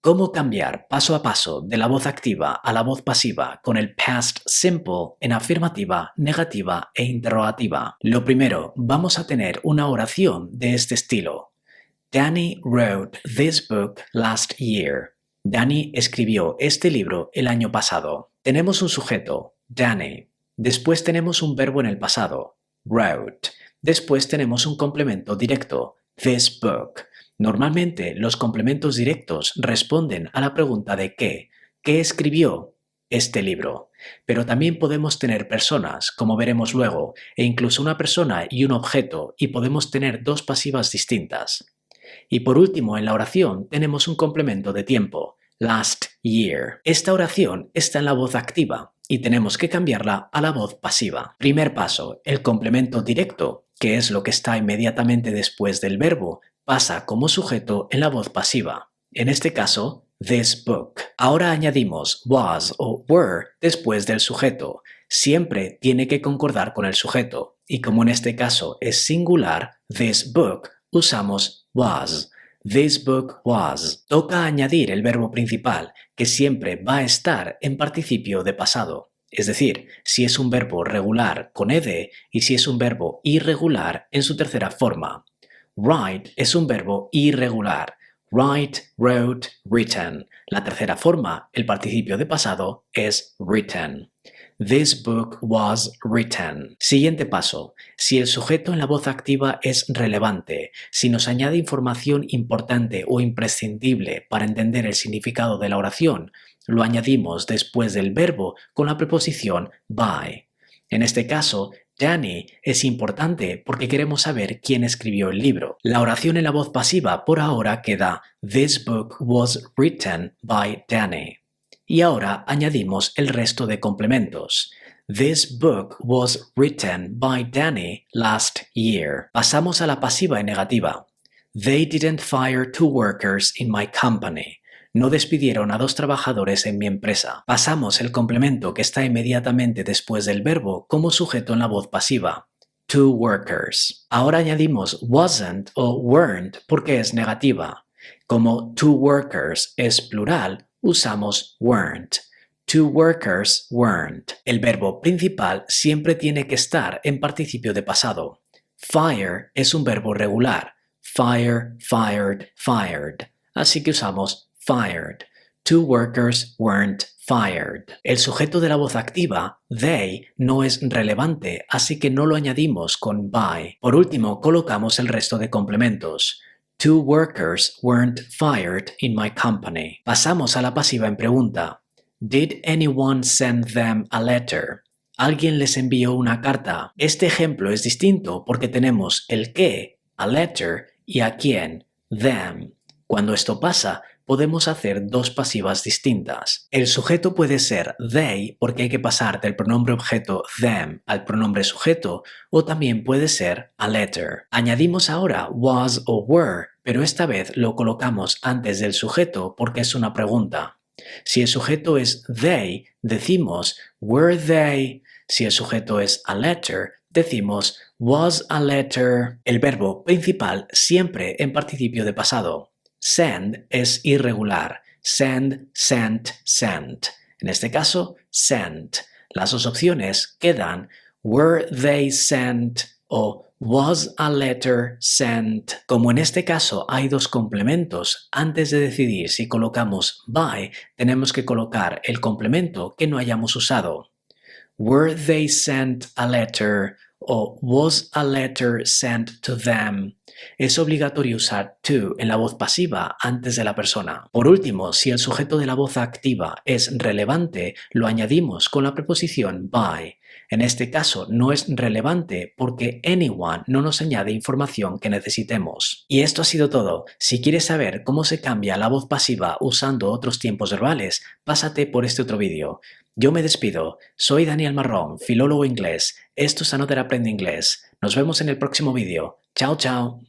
¿Cómo cambiar paso a paso de la voz activa a la voz pasiva con el past simple en afirmativa, negativa e interrogativa? Lo primero, vamos a tener una oración de este estilo. Danny wrote this book last year. Danny escribió este libro el año pasado. Tenemos un sujeto, Danny. Después tenemos un verbo en el pasado, wrote. Después tenemos un complemento directo, this book. Normalmente los complementos directos responden a la pregunta de ¿qué escribió este libro? Pero también podemos tener personas, como veremos luego, e incluso una persona y un objeto, y podemos tener dos pasivas distintas. Y por último, en la oración tenemos un complemento de tiempo, last year. Esta oración está en la voz activa y tenemos que cambiarla a la voz pasiva. Primer paso, el complemento directo, que es lo que está inmediatamente después del verbo, pasa como sujeto en la voz pasiva. En este caso, this book. Ahora añadimos was o were después del sujeto. Siempre tiene que concordar con el sujeto. Y como en este caso es singular, this book, usamos was. This book was. Toca añadir el verbo principal, que siempre va a estar en participio de pasado. Es decir, si es un verbo regular con ed y si es un verbo irregular en su tercera forma. Write es un verbo irregular. Write, wrote, written. La tercera forma, el participio de pasado, es written. This book was written. Siguiente paso. Si el sujeto en la voz activa es relevante, si nos añade información importante o imprescindible para entender el significado de la oración, lo añadimos después del verbo con la preposición by. En este caso, Danny es importante porque queremos saber quién escribió el libro. La oración en la voz pasiva por ahora queda This book was written by Danny. Y ahora añadimos el resto de complementos. This book was written by Danny last year. Pasamos a la pasiva y negativa. They didn't fire 2 workers in my company. No despidieron a 2 trabajadores en mi empresa. Pasamos el complemento que está inmediatamente después del verbo como sujeto en la voz pasiva. 2 workers. Ahora añadimos wasn't o weren't porque es negativa. Como 2 workers es plural, usamos weren't. 2 workers weren't. El verbo principal siempre tiene que estar en participio de pasado. Fire es un verbo regular. Fire, fired, fired. Así que usamos fired. 2 workers weren't fired. El sujeto de la voz activa, they, no es relevante, así que no lo añadimos con by. Por último, colocamos el resto de complementos. 2 workers weren't fired in my company. Pasamos a la pasiva en pregunta. Did anyone send them a letter? ¿Alguien les envió una carta? Este ejemplo es distinto porque tenemos el qué, a letter, y a quién, them. Cuando esto pasa, podemos hacer dos pasivas distintas. El sujeto puede ser they porque hay que pasar del pronombre objeto them al pronombre sujeto, o también puede ser a letter. Añadimos ahora was o were, pero esta vez lo colocamos antes del sujeto porque es una pregunta. Si el sujeto es they, decimos were they. Si el sujeto es a letter, decimos was a letter. El verbo principal siempre en participio de pasado. Send es irregular. Send, sent, sent. En este caso, sent. Las dos opciones quedan were they sent o was a letter sent. Como en este caso hay dos complementos, antes de decidir si colocamos by, tenemos que colocar el complemento que no hayamos usado. Were they sent a letter o was a letter sent to them? Es obligatorio usar to en la voz pasiva antes de la persona. Por último, si el sujeto de la voz activa es relevante, lo añadimos con la preposición by. En este caso no es relevante porque anyone no nos añade información que necesitemos. Y esto ha sido todo. Si quieres saber cómo se cambia la voz pasiva usando otros tiempos verbales, pásate por este otro vídeo. Yo me despido. Soy Daniel Marrón, filólogo inglés. Esto es Another Aprende Inglés. Nos vemos en el próximo vídeo. Chao, chao.